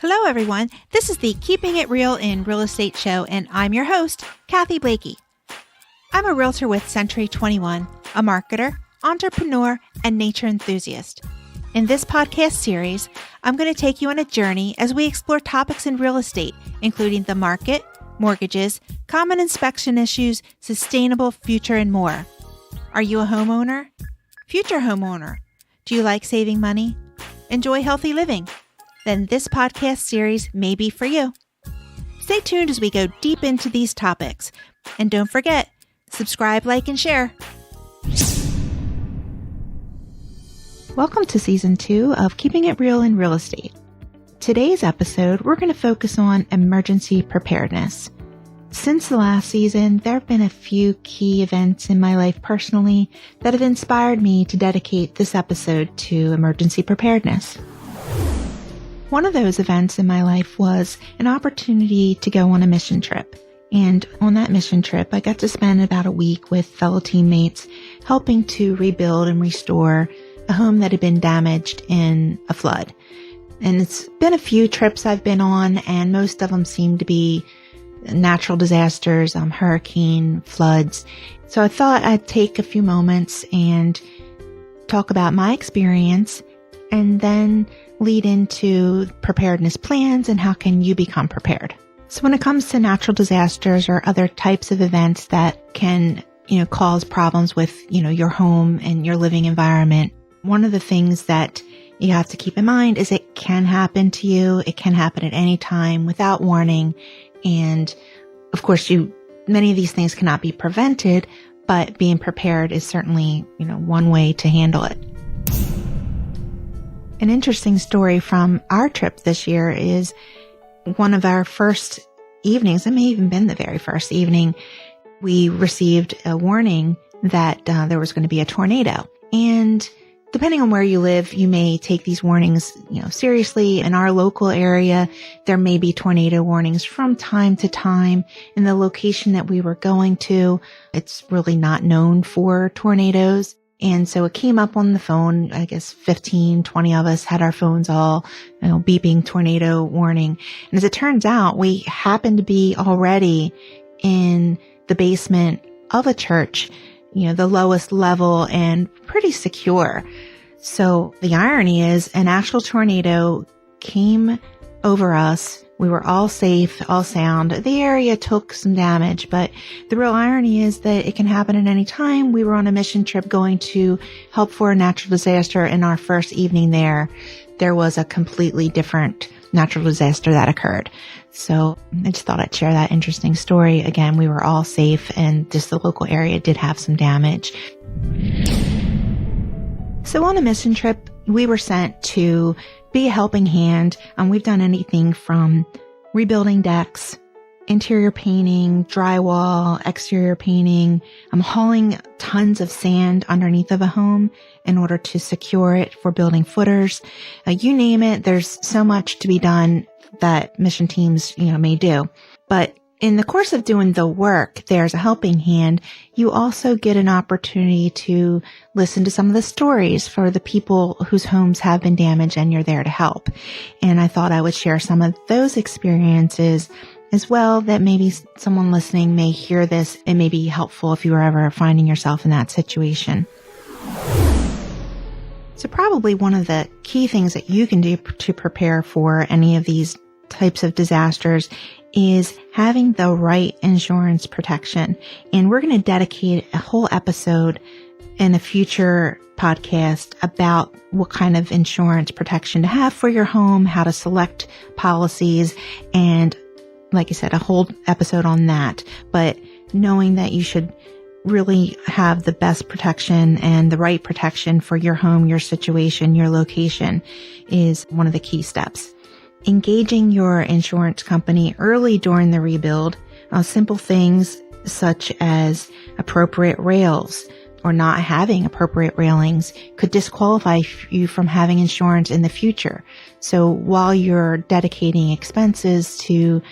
Hello, everyone. This is the Keeping It Real in Real Estate show, and I'm your host, Kathy Blakey. I'm a realtor with Century 21, a marketer, entrepreneur, and nature enthusiast. In this podcast series, I'm going to take you on a journey as we explore topics in real estate, including the market, mortgages, common inspection issues, sustainable future, and more. Are you a homeowner? Future homeowner? Do you like saving money? Enjoy healthy living? Then this podcast series may be for you. Stay tuned as we go deep into these topics. And don't forget, subscribe, like, and share. Welcome to Season 2 of Keeping It Real in Real Estate. Today's episode, we're going to focus on emergency preparedness. Since the last season, there have been a few key events in my life personally that have inspired me to dedicate this episode to emergency preparedness. One of those events in my life was an opportunity to go on a mission trip. And on that mission trip, I got to spend about a week with fellow teammates helping to rebuild and restore a home that had been damaged in a flood. And it's been a few trips I've been on, and most of them seem to be natural disasters, hurricane, floods. So I thought I'd take a few moments and talk about my experience and then lead into preparedness plans and how can you become prepared. So when it comes to natural disasters or other types of events that can, cause problems with, your home and your living environment, one of the things that you have to keep in mind is it can happen to you. It can happen at any time without warning. And of course, many of these things cannot be prevented, but being prepared is certainly, one way to handle it. An interesting story from our trip this year is one of our first evenings. It may have even been the very first evening. We received a warning that there was going to be a tornado. And depending on where you live, you may take these warnings, seriously. In our local area, there may be tornado warnings from time to time. In the location that we were going to, it's really not known for tornadoes. And so it came up on the phone. I guess 15, 20 of us had our phones all, beeping tornado warning. And as it turns out, we happened to be already in the basement of a church, the lowest level and pretty secure. So the irony is an actual tornado came over us. We were all safe, all sound. The area took some damage, but the real irony is that it can happen at any time. We were on a mission trip going to help for a natural disaster. In our first evening there was a completely different natural disaster that occurred. So I just thought I'd share that interesting story. Again, we were all safe and just the local area did have some damage. So on a mission trip, we were sent to be a helping hand. We've done anything from rebuilding decks, interior painting, drywall, exterior painting, hauling tons of sand underneath of a home in order to secure it for building footers. You name it, there's so much to be done that mission teams, may do. But in the course of doing the work, there's a helping hand. You also get an opportunity to listen to some of the stories for the people whose homes have been damaged and you're there to help. And I thought I would share some of those experiences as well, that maybe someone listening may hear this and may be helpful if you are ever finding yourself in that situation. So probably one of the key things that you can do to prepare for any of these types of disasters is having the right insurance protection. And we're going to dedicate a whole episode in a future podcast about what kind of insurance protection to have for your home, how to select policies, and like I said, a whole episode on that. But knowing that you should really have the best protection and the right protection for your home, your situation, your location is one of the key steps. Engaging your insurance company early during the rebuild, simple things such as appropriate rails or not having appropriate railings could disqualify you from having insurance in the future. So while you're dedicating expenses to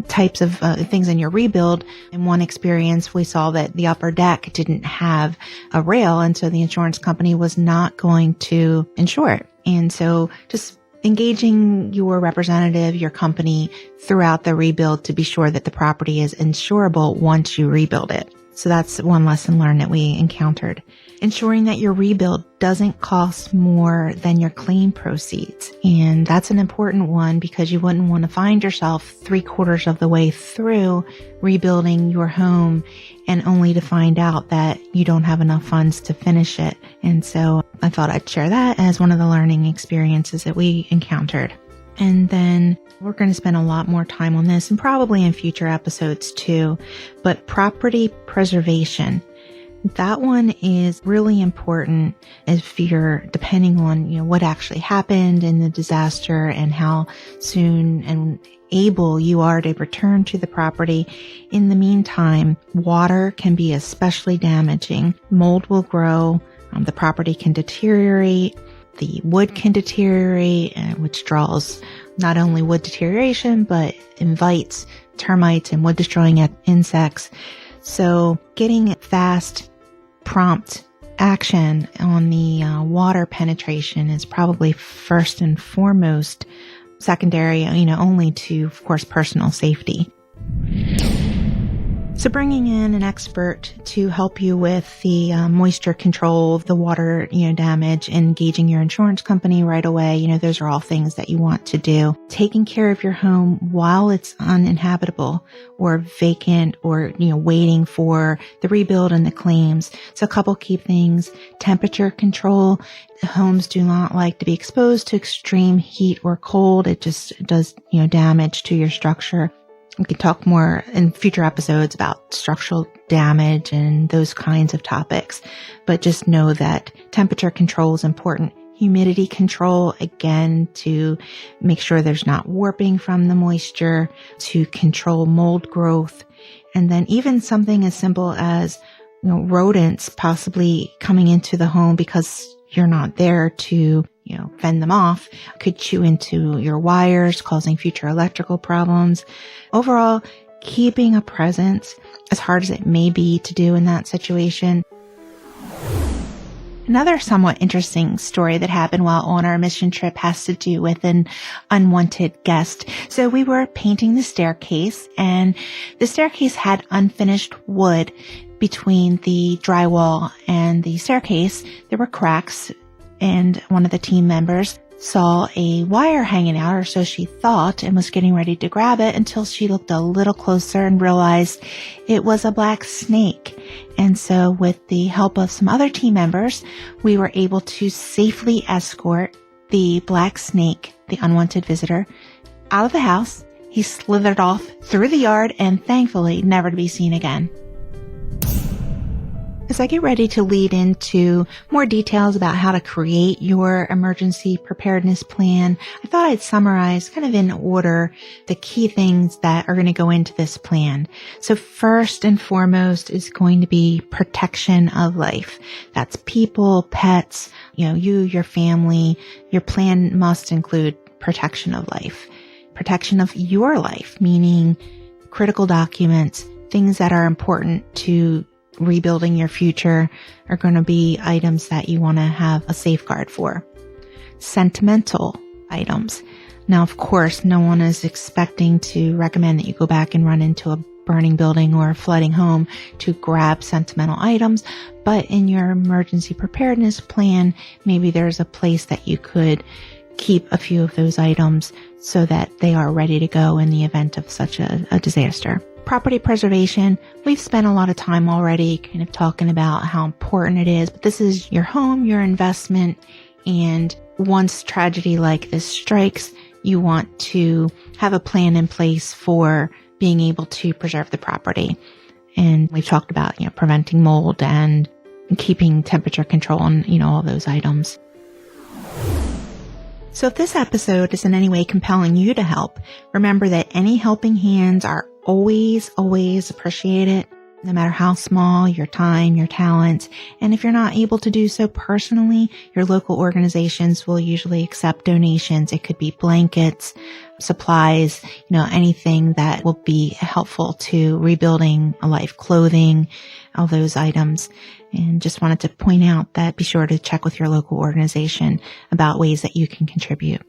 types of things in your rebuild, in one experience we saw that the upper deck didn't have a rail, and so the insurance company was not going to insure it. And so just engaging your representative, your company throughout the rebuild to be sure that the property is insurable once you rebuild it. So that's one lesson learned that we encountered. Ensuring that your rebuild doesn't cost more than your claim proceeds. And that's an important one because you wouldn't want to find yourself 3/4 of the way through rebuilding your home and only to find out that you don't have enough funds to finish it. And so I thought I'd share that as one of the learning experiences that we encountered. And then we're going to spend a lot more time on this and probably in future episodes too, but property preservation. That one is really important if you're depending on, what actually happened in the disaster and how soon and able you are to return to the property. In the meantime, water can be especially damaging. Mold will grow. The property can deteriorate. The wood can deteriorate, which draws not only wood deterioration, but invites termites and wood destroying insects. So getting fast, prompt action on the water penetration is probably first and foremost, secondary, only to, of course, personal safety. So bringing in an expert to help you with the moisture control of the water, damage, engaging your insurance company right away. Those are all things that you want to do. Taking care of your home while it's uninhabitable or vacant or, waiting for the rebuild and the claims. So a couple key things: temperature control. Homes do not like to be exposed to extreme heat or cold. It just does, damage to your structure. We can talk more in future episodes about structural damage and those kinds of topics, but just know that temperature control is important. Humidity control, again, to make sure there's not warping from the moisture, to control mold growth, and then even something as simple as, rodents possibly coming into the home because you're not there to, fend them off, could chew into your wires, causing future electrical problems. Overall, keeping a presence, as hard as it may be to do in that situation. Another somewhat interesting story that happened while on our mission trip has to do with an unwanted guest. So we were painting the staircase, and the staircase had unfinished wood between the drywall and the staircase. There were cracks, and one of the team members saw a wire hanging out, or so she thought, and was getting ready to grab it until she looked a little closer and realized it was a black snake. And so with the help of some other team members, we were able to safely escort the black snake, the unwanted visitor, out of the house. He slithered off through the yard and thankfully never to be seen again. As I get ready to lead into more details about how to create your emergency preparedness plan, I thought I'd summarize kind of in order the key things that are going to go into this plan. So first and foremost is going to be protection of life. That's people, pets, you, your family. Your plan must include protection of life. Protection of your life, meaning critical documents, things that are important to rebuilding your future are going to be items that you want to have a safeguard for. Sentimental items. Now, of course, no one is expecting to recommend that you go back and run into a burning building or a flooding home to grab sentimental items, but in your emergency preparedness plan, maybe there's a place that you could keep a few of those items so that they are ready to go in the event of such a disaster. Property preservation, we've spent a lot of time already kind of talking about how important it is, but this is your home, your investment, and once tragedy like this strikes, you want to have a plan in place for being able to preserve the property. And we've talked about, preventing mold and keeping temperature control and, all those items. So if this episode is in any way compelling you to help, remember that any helping hands are always appreciated, no matter how small, your time, your talents. And if you're not able to do so personally, your local organizations will usually accept donations. It could be blankets, supplies, anything that will be helpful to rebuilding a life, clothing, all those items. And just wanted to point out that be sure to check with your local organization about ways that you can contribute.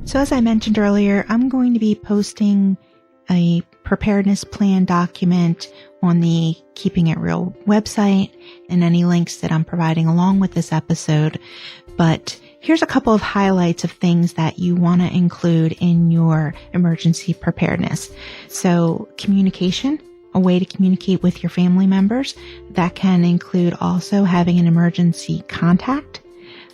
So as I mentioned earlier, I'm going to be posting a preparedness plan document on the Keeping It Real website and any links that I'm providing along with this episode. But here's a couple of highlights of things that you want to include in your emergency preparedness. So communication, a way to communicate with your family members. That can include also having an emergency contact,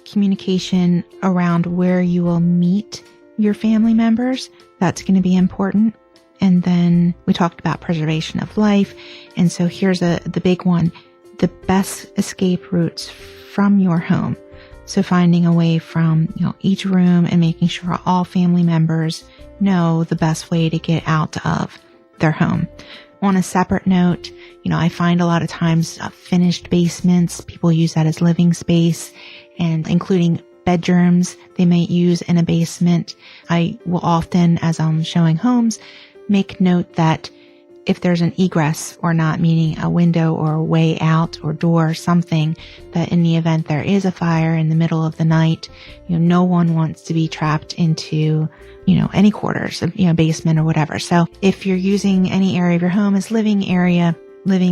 communication around where you will meet your family members. That's going to be important. And then we talked about preservation of life. And so here's the big one, the best escape routes from your home. So finding a way from, each room and making sure all family members know the best way to get out of their home. On a separate note, I find a lot of times finished basements, people use that as living space, and including bedrooms they might use in a basement. I will often, as I'm showing homes, make note that if there's an egress or not, meaning a window or a way out or door, something, that in the event there is a fire in the middle of the night, no one wants to be trapped into, any quarters, basement or whatever. So if you're using any area of your home as living area,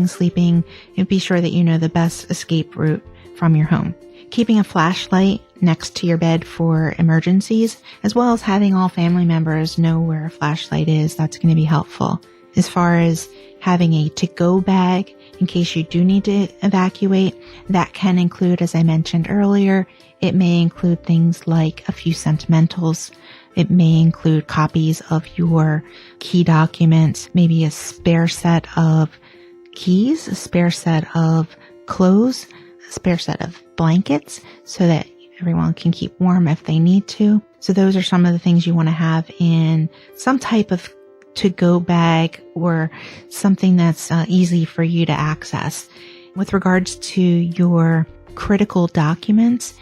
sleeping, be sure that you know the best escape route from your home. Keeping a flashlight next to your bed for emergencies, as well as having all family members know where a flashlight is, that's going to be helpful. As far as having a to-go bag in case you do need to evacuate, that can include, as I mentioned earlier, it may include things like a few sentimentals. It may include copies of your key documents, maybe a spare set of keys, a spare set of clothes, a spare set of blankets so that everyone can keep warm if they need to. So those are some of the things you want to have in some type of to-go bag or something that's easy for you to access. With regards to your critical documents,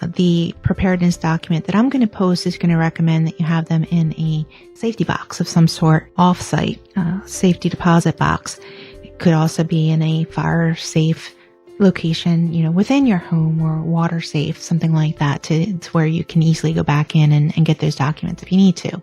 the preparedness document that I'm going to post is going to recommend that you have them in a safety box of some sort, off-site, safety deposit box. It could also be in a fire safe location, within your home, or water safe, something like that, to where you can easily go back in and get those documents if you need to.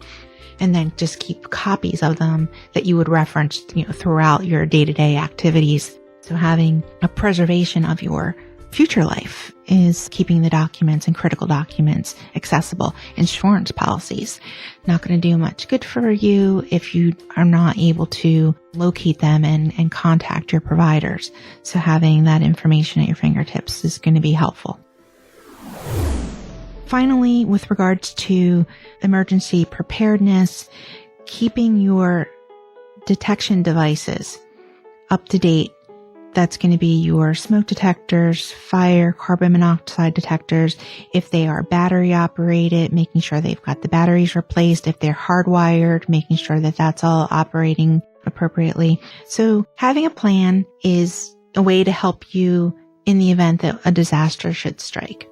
And then just keep copies of them that you would reference, throughout your day-to-day activities. So having a preservation of your future life is keeping the documents and critical documents accessible. Insurance policies, not going to do much good for you if you are not able to locate them and contact your providers. So having that information at your fingertips is going to be helpful. Finally, with regards to emergency preparedness, keeping your detection devices up to date. That's going to be your smoke detectors, fire, carbon monoxide detectors. If they are battery operated, making sure they've got the batteries replaced. If they're hardwired, making sure that that's all operating appropriately. So having a plan is a way to help you in the event that a disaster should strike.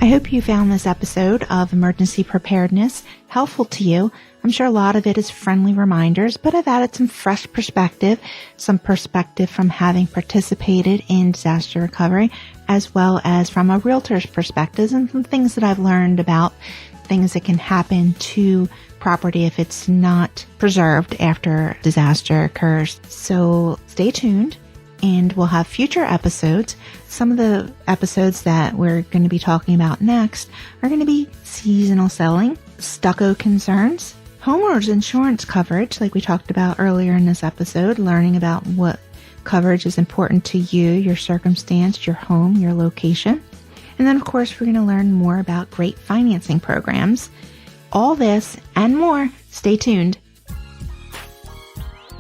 I hope you found this episode of Emergency Preparedness helpful to you. I'm sure a lot of it is friendly reminders, but I've added some fresh perspective, some perspective from having participated in disaster recovery, as well as from a realtor's perspective, and some things that I've learned about things that can happen to property if it's not preserved after disaster occurs. So stay tuned. And we'll have future episodes. Some of the episodes that we're going to be talking about next are going to be seasonal selling, stucco concerns, homeowners insurance coverage, like we talked about earlier in this episode, learning about what coverage is important to you, your circumstance, your home, your location. And then, of course, we're going to learn more about great financing programs. All this and more. Stay tuned.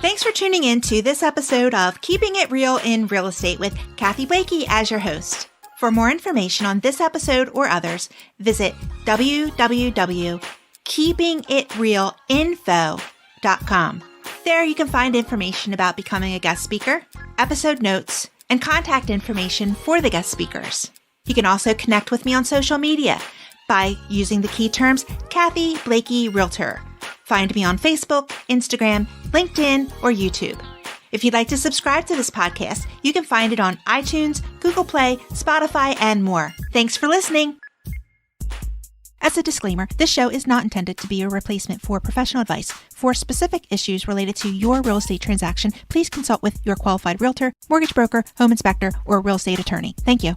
Thanks for tuning in to this episode of Keeping It Real in Real Estate with Kathy Blakey as your host. For more information on this episode or others, visit www.keepingitrealinfo.com. There you can find information about becoming a guest speaker, episode notes, and contact information for the guest speakers. You can also connect with me on social media by using the key terms Kathy Blakey Realtor. Find me on Facebook, Instagram, LinkedIn, or YouTube. If you'd like to subscribe to this podcast, you can find it on iTunes, Google Play, Spotify, and more. Thanks for listening. As a disclaimer, this show is not intended to be a replacement for professional advice. For specific issues related to your real estate transaction, please consult with your qualified realtor, mortgage broker, home inspector, or real estate attorney. Thank you.